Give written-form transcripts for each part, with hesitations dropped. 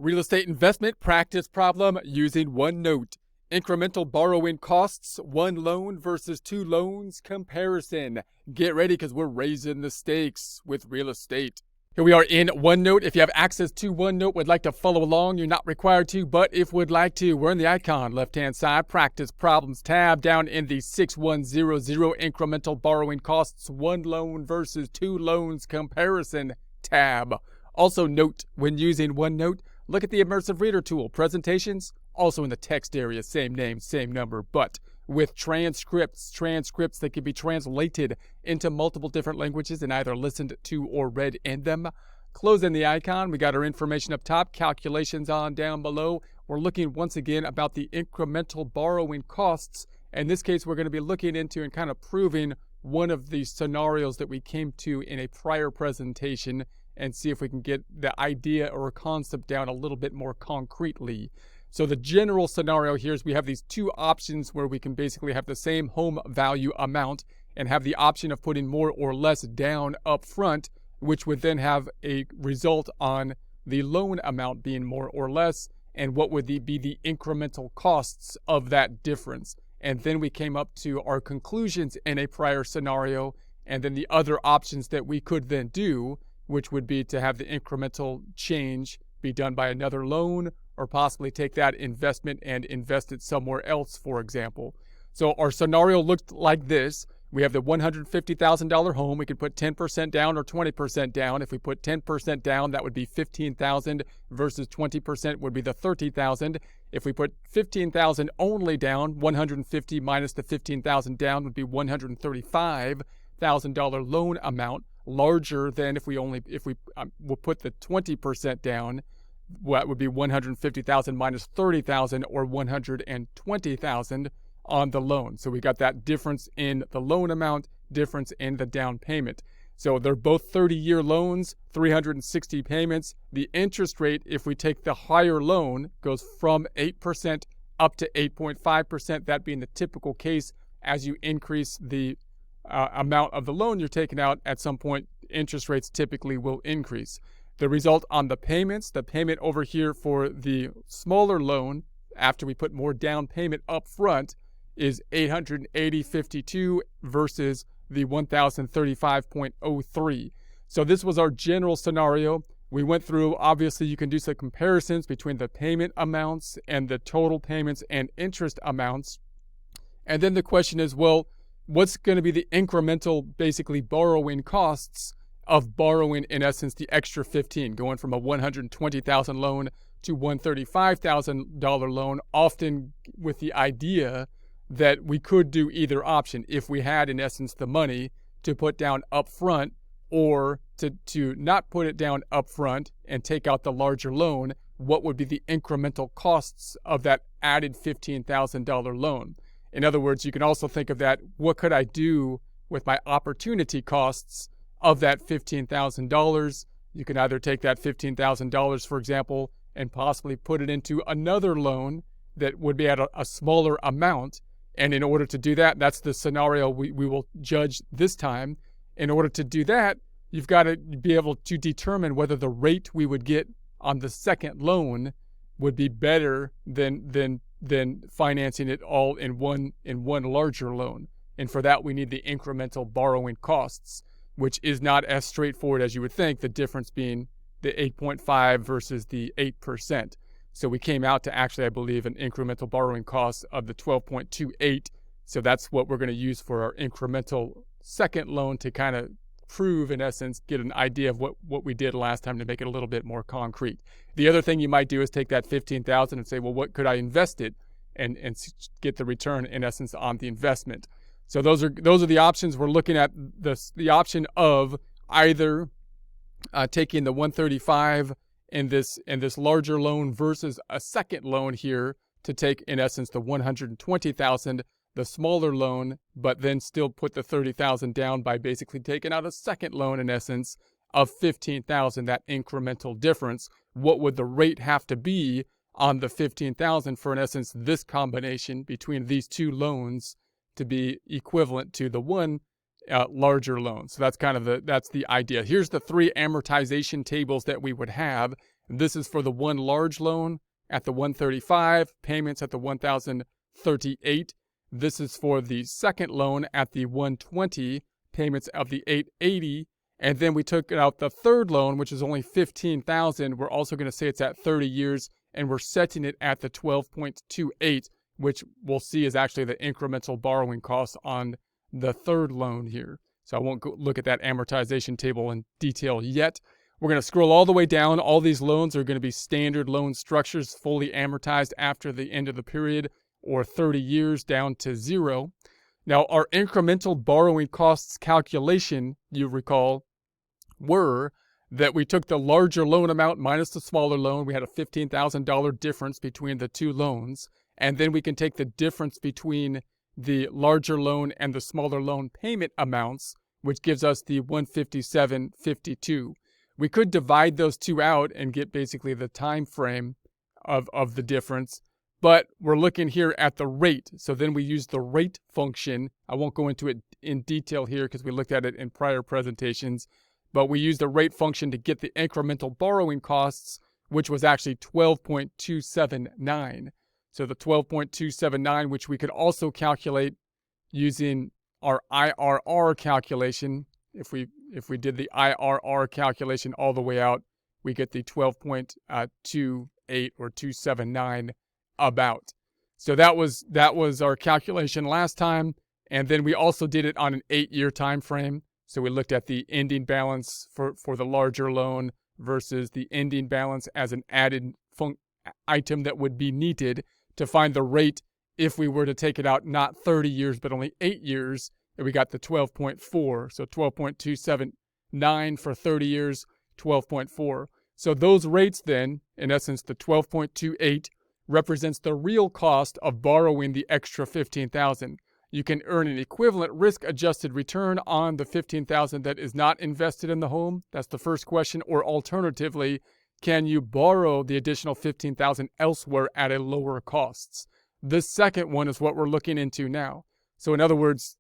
Real estate investment practice problem using OneNote. Incremental borrowing costs, one loan versus two loans comparison. Get ready because we're raising the stakes with real estate. Here we are in OneNote. If you have access to OneNote, would like to follow along, you're not required to, but if would like to, we're in the icon, left-hand side, Practice Problems tab, down in the 6100 Incremental Borrowing Costs, one loan versus two loans comparison tab. Also note, when using OneNote, look at the Immersive Reader tool. Presentations, also in the text area, same name, same number, but with transcripts that can be translated into multiple different languages and either listened to or read in them. Closing the icon, we got our information up top, calculations on down below. We're looking once again about the incremental borrowing costs. In this case, we're going to be looking into and kind of proving one of the scenarios that we came to in a prior presentation and see if we can get the idea or concept down a little bit more concretely. So the general scenario here is we have these two options where we can basically have the same home value amount and have the option of putting more or less down up front, which would then have a result on the loan amount being more or less, and what would be the incremental costs of that difference. And then we came up to our conclusions in a prior scenario, and then the other options that we could then do, which would be to have the incremental change be done by another loan, or possibly take that investment and invest it somewhere else, for example. So our scenario looked like this. We have the $150,000 home. We could put 10% down or 20% down. If we put 10% down, that would be $15,000 versus 20% would be the $30,000. If we put $15,000 only down, $150 minus the $15,000 down would be $135,000 loan amount, larger than if we will put the 20% down. What would be $150,000 minus $30,000 or $120,000 on the loan. So we got that difference in the loan amount, difference in the down payment. So they're both 30-year loans, 360 payments. The interest rate, if we take the higher loan, goes from 8% up to 8.5%, that being the typical case. As you increase the amount of the loan you're taking out, at some point, interest rates typically will increase. The result on the payments, the payment over here for the smaller loan, after we put more down payment up front, is $880.52 versus the $1,035.03. So this was our general scenario. We went through, obviously you can do some comparisons between the payment amounts and the total payments and interest amounts. And then the question is, well, what's going to be the incremental, basically, borrowing costs of borrowing, in essence, the extra $15,000, going from a $120,000 loan to $135,000 loan, often with the idea that we could do either option if we had, in essence, the money to put down up front, or to not put it down up front and take out the larger loan. What would be the incremental costs of that added $15,000 loan? In other words, you can also think of that, what could I do with my opportunity costs of that $15,000? You can either take that $15,000, for example, and possibly put it into another loan that would be at a smaller amount. And in order to do that, that's the scenario we will judge this time. In order to do that, you've got to be able to determine whether the rate we would get on the second loan would be better than financing it all in one larger loan. And for that, we need the incremental borrowing costs, which is not as straightforward as you would think, the difference being the 8.5 versus the 8%. So we came out to actually, I believe, an incremental borrowing cost of the 12.28. So that's what we're going to use for our incremental second loan to kind of prove, in essence, get an idea of what we did last time to make it a little bit more concrete. The other thing you might do is take that $15,000 and say, well, what could I invest it and get the return, in essence, on the investment. So those are the options. We're looking at the option of either taking the 135 in this larger loan versus a second loan here to take, in essence, the 120,000, the smaller loan, but then still put the 30,000 down by basically taking out a second loan, in essence, of 15,000, that incremental difference. What would the rate have to be on the 15,000 for, in essence, this combination between these two loans to be equivalent to the one larger loan? So that's kind of that's the idea. Here's the three amortization tables that we would have. This is for the one large loan at the 135, payments at the 1,038. This is for the second loan at the 120, payments of the 880. And then we took out the third loan, which is only 15,000. We're also going to say it's at 30 years, and we're setting it at the 12.28, which we'll see is actually the incremental borrowing cost on the third loan here. So I won't go look at that amortization table in detail yet. We're going to scroll all the way down. All these loans are going to be standard loan structures, fully amortized after the end of the period, or 30 years down to 0. Now, our incremental borrowing costs calculation, you recall, were that we took the larger loan amount minus the smaller loan. We had a $15,000 difference between the two loans. And then we can take the difference between the larger loan and the smaller loan payment amounts, which gives us the $157.52. We could divide those two out and get basically the time frame of the difference, but we're looking here at the rate. So then we use the rate function. I won't go into it in detail here because we looked at it in prior presentations, but we used the rate function to get the incremental borrowing costs, which was actually 12.279. So the 12.279, which we could also calculate using our IRR calculation. If we did the IRR calculation all the way out, we get the 12.28 or 279 about. So that was our calculation last time, and then we also did it on an 8-year time frame. So we looked at the ending balance for the larger loan versus the ending balance as an added item that would be needed to find the rate if we were to take it out not 30 years but only 8 years, and we got the 12.4. So 12.279 for 30 years, 12.4. So those rates then, in essence, the 12.28 represents the real cost of borrowing the extra 15,000. You can earn an equivalent risk-adjusted return on the 15,000 that is not invested in the home. That's the first question. Or alternatively, can you borrow the additional 15,000 elsewhere at a lower costs? This second one is what we're looking into now. So in other words,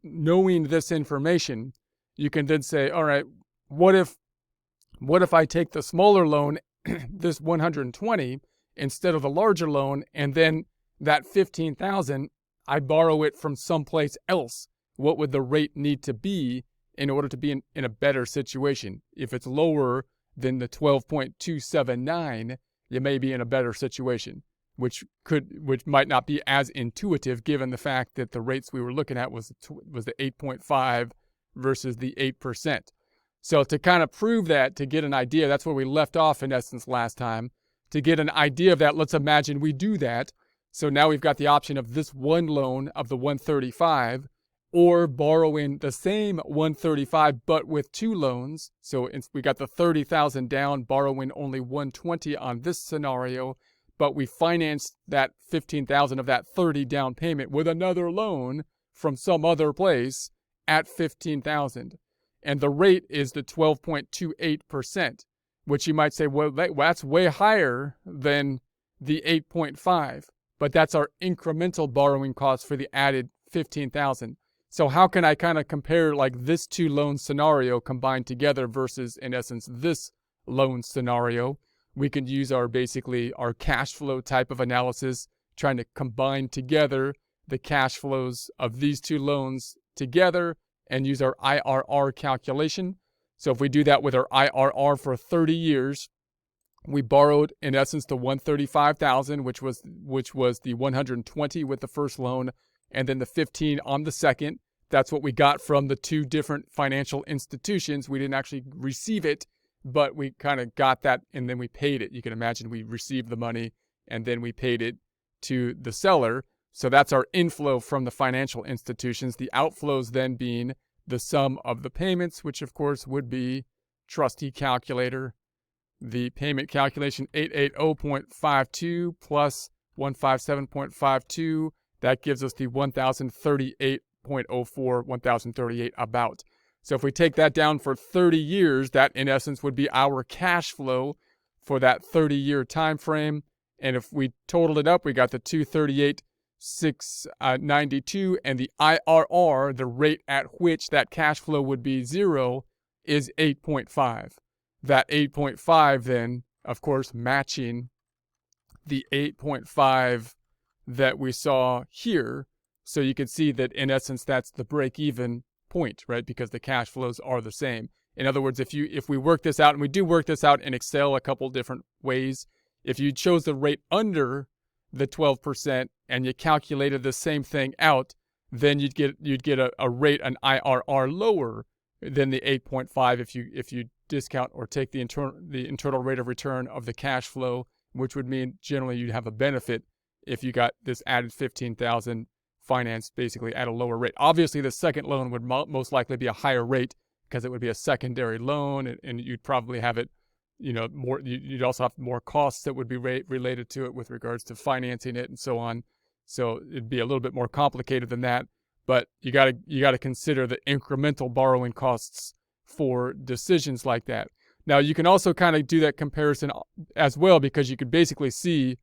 knowing this information, you can then say, all right, what if I take the smaller loan, this 120, instead of the larger loan, and then that 15,000, I borrow it from someplace else? What would the rate need to be in order to be in a better situation? If it's lower than the 12.279, you may be in a better situation, which might not be as intuitive given the fact that the rates we were looking at was the 8.5 versus the 8%. So to kind of prove that, to get an idea, that's where we left off in essence last time. To get an idea of that, let's imagine we do that. So now we've got the option of this one loan of the 135, or borrowing the same 135 but with two loans. So we got the 30,000 down, borrowing only 120 on this scenario, but we financed that 15,000 of that 30 down payment with another loan from some other place at 15,000. And the rate is the 12.28%, which you might say, well, that's way higher than the 8.5, but that's our incremental borrowing cost for the added 15,000. So how can I kind of compare like this two loan scenario combined together versus, in essence, this loan scenario? We can use our cash flow type of analysis, trying to combine together the cash flows of these two loans together and use our IRR calculation. So if we do that with our IRR for 30 years, we borrowed, in essence, the 135,000, which was the 120 with the first loan, and then the 15 on the second. That's what we got from the two different financial institutions. We didn't actually receive it, but we kind of got that, and then we paid it. You can imagine we received the money, and then we paid it to the seller. So that's our inflow from the financial institutions. The outflows then being the sum of the payments, which of course would be trustee calculator. The payment calculation 880.52 plus 157.52. That gives us the 1,038.04, 1,038 about. So if we take that down for 30 years, that in essence would be our cash flow for that 30-year time frame. And if we totaled it up, we got the 238,692, and the IRR, the rate at which that cash flow would be 0, is 8.5. That 8.5 then, of course, matching the 8.5 that we saw here. So you can see that in essence, that's the break-even point, right? Because the cash flows are the same. In other words, if we work this out, and we do work this out in Excel a couple different ways, if you chose the rate under the 12% and you calculated the same thing out, then you'd get a rate, an IRR lower than the 8.5 if you discount or take the internal rate of return of the cash flow, which would mean generally you'd have a benefit if you got this added 15,000 financed basically at a lower rate. Obviously, the second loan would most likely be a higher rate because it would be a secondary loan, and you'd probably have it, more. You'd also have more costs that would be related to it with regards to financing it and so on. So it'd be a little bit more complicated than that. But you gotta consider the incremental borrowing costs for decisions like that. Now you can also kind of do that comparison as well, because you could basically see,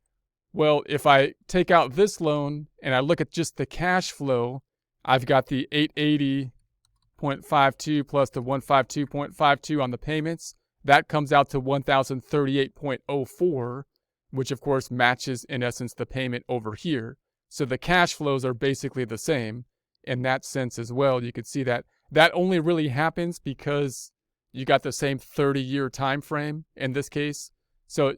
well, if I take out this loan and I look at just the cash flow, I've got the 880.52 plus the 152.52 on the payments. That comes out to 1,038.04, which of course matches in essence the payment over here. So the cash flows are basically the same in that sense as well. You could see that only really happens because you got the same 30-year time frame in this case. So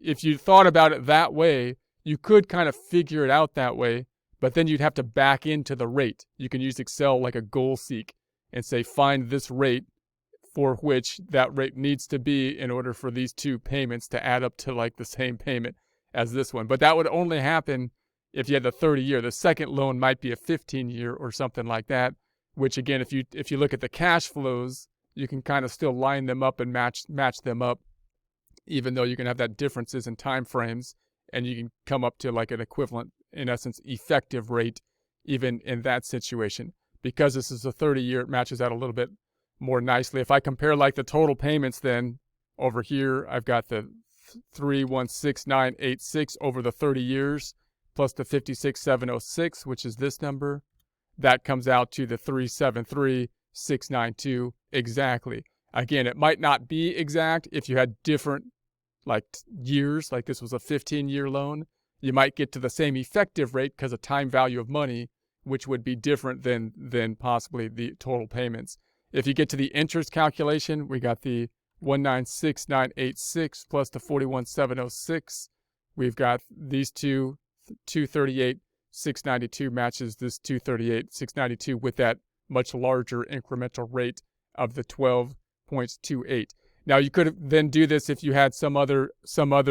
if you thought about it that way, you could kind of figure it out that way, but then you'd have to back into the rate. You can use Excel like a goal seek and say, find this rate for which that rate needs to be in order for these two payments to add up to like the same payment as this one. But that would only happen if you had the 30-year. The second loan might be a 15-year or something like that, which again, if you look at the cash flows, you can kind of still line them up and match them up, even though you can have that differences in time frames, and you can come up to like an equivalent, in essence, effective rate even in that situation. Because this is a 30-year, it matches out a little bit more nicely. If I compare like the total payments, then over here I've got the 316,986 over the 30 years plus the 56,706, which is this number. That comes out to the 373,692 exactly. Again, it might not be exact if you had different like years, like this was a 15-year loan. You might get to the same effective rate because of time value of money, which would be different than possibly the total payments. If you get to the interest calculation, we got the 196,986 plus the 41,706. We've got these 238,692 matches this 238,692 with that much larger incremental rate of the 12.28. Now you could then do this if you had some other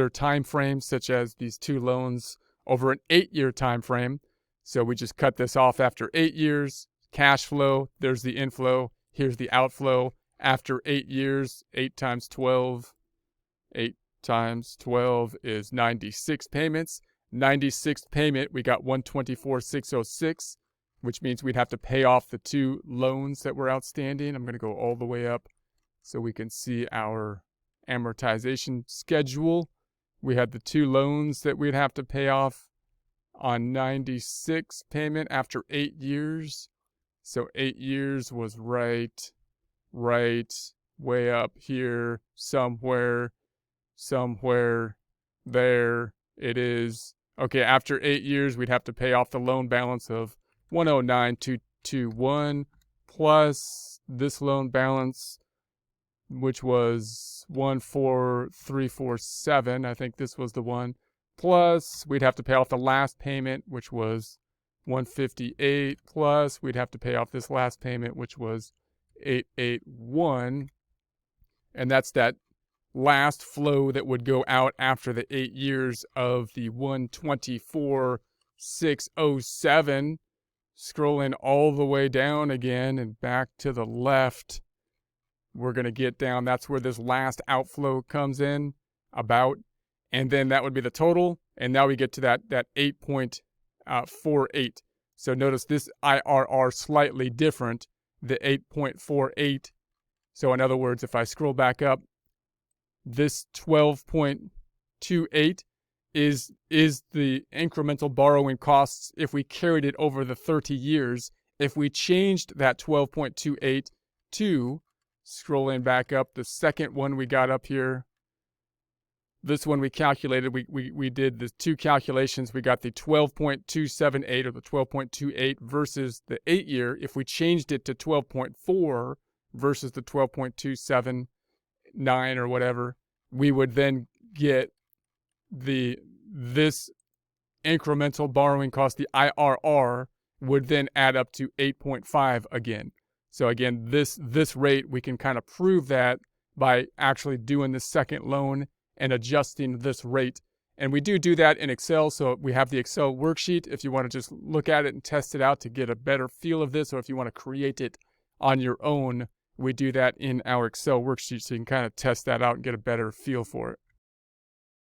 time frame, such as these two loans over an 8-year time frame. So we just cut this off after 8 years. Cash flow, there's the inflow, here's the outflow. After 8 years, 8 times 12 is 96 payments. 96th payment, we got 124,606, which means we'd have to pay off the two loans that were outstanding. I'm going to go all the way up so we can see our amortization schedule. We had the two loans that we'd have to pay off on 96 payment after 8 years. So 8 years was right way up here, somewhere there it is. Okay, after 8 years, we'd have to pay off the loan balance of 109,221 plus this loan balance, which was 14347. I think this was the one. Plus, we'd have to pay off the last payment, which was 158. Plus, we'd have to pay off this last payment, which was 881. And that's that last flow that would go out after the 8 years of the 124,607. Scrolling all the way down again and back to the left, we're going to get down. That's where this last outflow comes in about. And then that would be the total. And now we get to that 8.48. So notice this IRR slightly different, the 8.48. So in other words, if I scroll back up, this 12.28 is the incremental borrowing costs if we carried it over the 30 years. If we changed that 12.28 to, scrolling back up, the second one we got up here, this one we calculated, we did the two calculations. We got the 12.278 or the 12.28 versus the 8-year. If we changed it to 12.4 versus the 12.279 or whatever, we would then get this incremental borrowing cost, the IRR, would then add up to 8.5 again. So again, this rate, we can kind of prove that by actually doing the second loan and adjusting this rate. And we do that in Excel. So we have the Excel worksheet if you want to just look at it and test it out to get a better feel of this, or if you want to create it on your own, we do that in our Excel worksheet so you can kind of test that out and get a better feel for it.